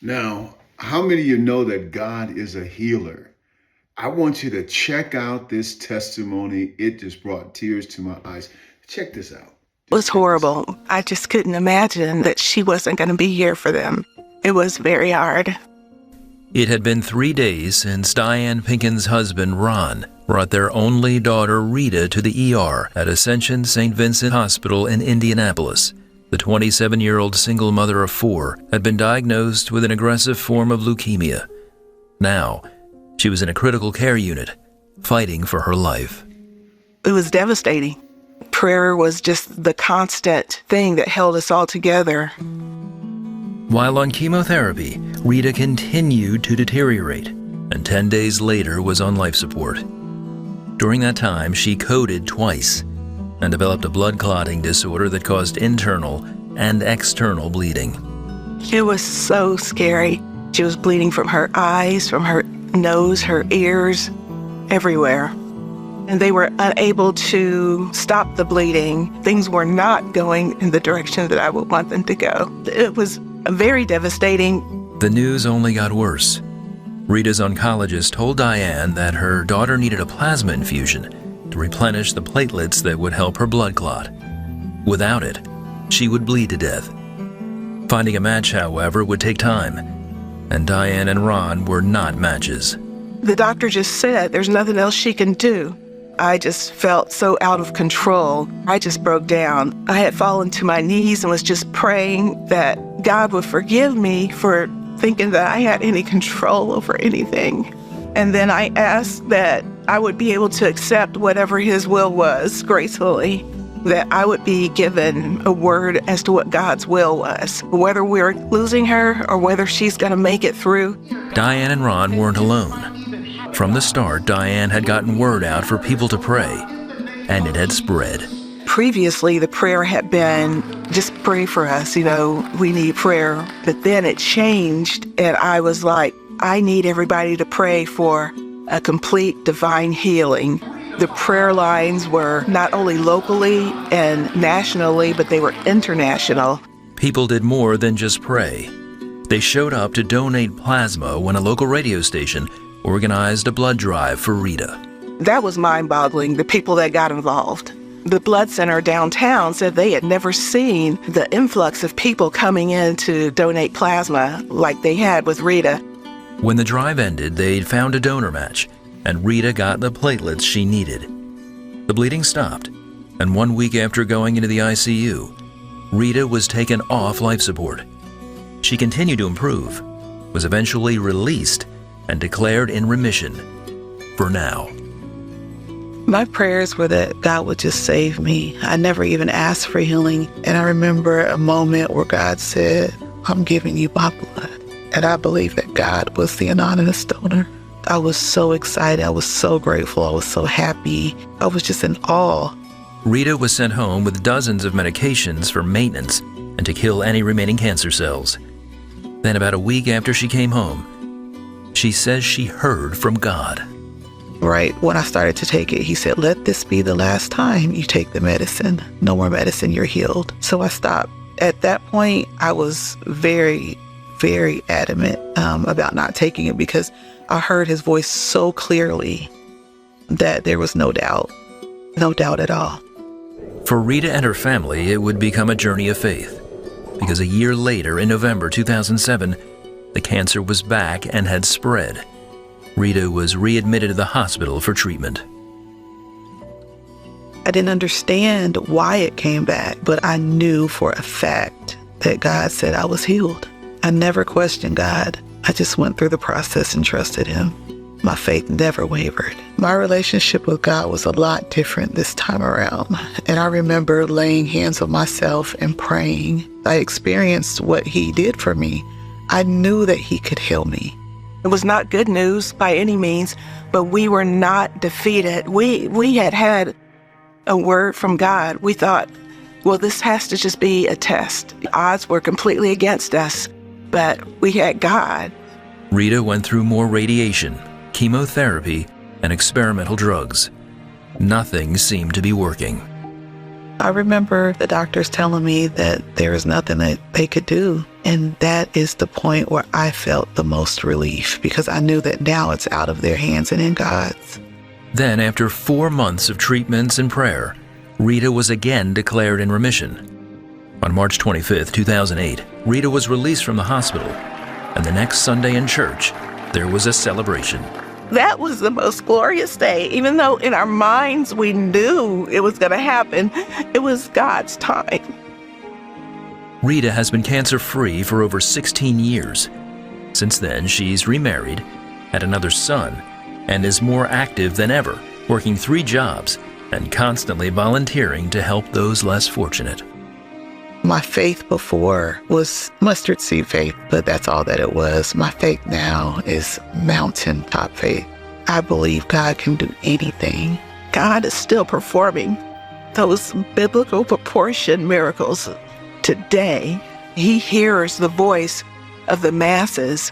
Now, how many of you know that God is a healer? I want you to check out this testimony. It just brought tears to my eyes. Check this out. It was horrible. I just couldn't imagine that she wasn't going to be here for them. It was very hard. It had been 3 days since Diane Pinkin's husband, Ron, brought their only daughter, Rita, to the ER at Ascension St. Vincent Hospital in Indianapolis. The 27-year-old single mother of 4 had been diagnosed with an aggressive form of leukemia. Now, she was in a critical care unit, fighting for her life. It was devastating. Prayer was just the constant thing that held us all together. While on chemotherapy, Rita continued to deteriorate, and 10 days later was on life support. During that time, she coded twice and developed a blood clotting disorder that caused internal and external bleeding. It was so scary. She was bleeding from her eyes, from her nose, her ears, everywhere. And they were unable to stop the bleeding. Things were not going in the direction that I would want them to go. It was very devastating. The news only got worse. Rita's oncologist told Diane that her daughter needed a plasma infusion to replenish the platelets that would help her blood clot. Without it, she would bleed to death. Finding a match, however, would take time, and Diane and Ron were not matches. The doctor just said there's nothing else she can do. I just felt so out of control. I just broke down. I had fallen to my knees and was just praying that God would forgive me for thinking that I had any control over anything. And then I asked that I would be able to accept whatever His will was gracefully, that I would be given a word as to what God's will was, whether we're losing her or whether she's going to make it through. Diane and Ron weren't alone. From the start, Diane had gotten word out for people to pray, and it had spread. Previously, the prayer had been, just pray for us, we need prayer. But then it changed, and I was like, I need everybody to pray for a complete divine healing. The prayer lines were not only locally and nationally, but they were international. People did more than just pray. They showed up to donate plasma when a local radio station organized a blood drive for Rita. That was mind-boggling, the people that got involved. The blood center downtown said they had never seen the influx of people coming in to donate plasma like they had with Rita. When the drive ended, they'd found a donor match, and Rita got the platelets she needed. The bleeding stopped, and 1 week after going into the ICU, Rita was taken off life support. She continued to improve, was eventually released, and declared in remission for now. My prayers were that God would just save me. I never even asked for healing. And I remember a moment where God said, I'm giving you my blood. And I believe that God was the anonymous donor. I was so excited. I was so grateful. I was so happy. I was just in awe. Rita was sent home with dozens of medications for maintenance and to kill any remaining cancer cells. Then about a week after she came home, she says she heard from God. Right when I started to take it, He said, let this be the last time you take the medicine. No more medicine, you're healed. So I stopped. At that point, I was very, very adamant about not taking it because I heard His voice so clearly that there was no doubt at all. For Rita and her family, it would become a journey of faith, because a year later, in November 2007, the cancer was back and had spread. Rita was readmitted to the hospital for treatment. I didn't understand why it came back, but I knew for a fact that God said I was healed. I never questioned God. I just went through the process and trusted Him. My faith never wavered. My relationship with God was a lot different this time around. And I remember laying hands on myself and praying. I experienced what He did for me. I knew that He could heal me. It was not good news by any means, but we were not defeated. We had a word from God. We thought, well, this has to just be a test. The odds were completely against us, but we had God. Rita went through more radiation, chemotherapy, and experimental drugs. Nothing seemed to be working. I remember the doctors telling me that there was nothing that they could do. And that is the point where I felt the most relief, because I knew that now it's out of their hands and in God's. Then, after 4 months of treatments and prayer, Rita was again declared in remission. On March 25, 2008, Rita was released from the hospital, and the next Sunday in church, there was a celebration. That was the most glorious day. Even though in our minds we knew it was going to happen, it was God's time. Rita has been cancer-free for over 16 years. Since then, she's remarried, had another son, and is more active than ever, working 3 jobs and constantly volunteering to help those less fortunate. My faith before was mustard seed faith, but that's all that it was. My faith now is mountaintop faith. I believe God can do anything. God is still performing those biblical proportion miracles today. He hears the voice of the masses,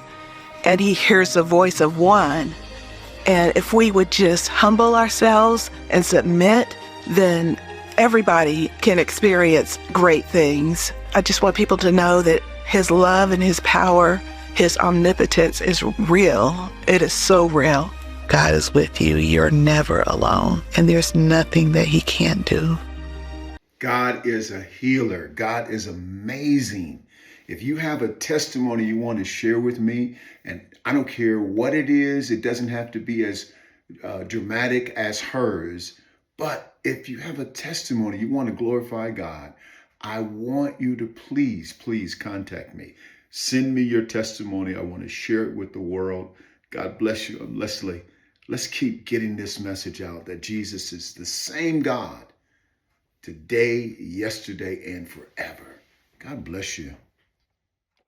and he hears the voice of one. And if we would just humble ourselves and submit, then everybody can experience great things. I just want people to know that his love and his power, his omnipotence is real. It is so real. God is with you. You're never alone. And there's nothing that he can't do. God is a healer. God is amazing. If you have a testimony you want to share with me, and I don't care what it is, it doesn't have to be as dramatic as hers, but if you have a testimony you want to glorify God, I want you to please contact me. Send me your testimony. I want to share it with the world. God bless you. I'm Leslie. Let's keep getting this message out that Jesus is the same God today, yesterday, and forever. God bless you.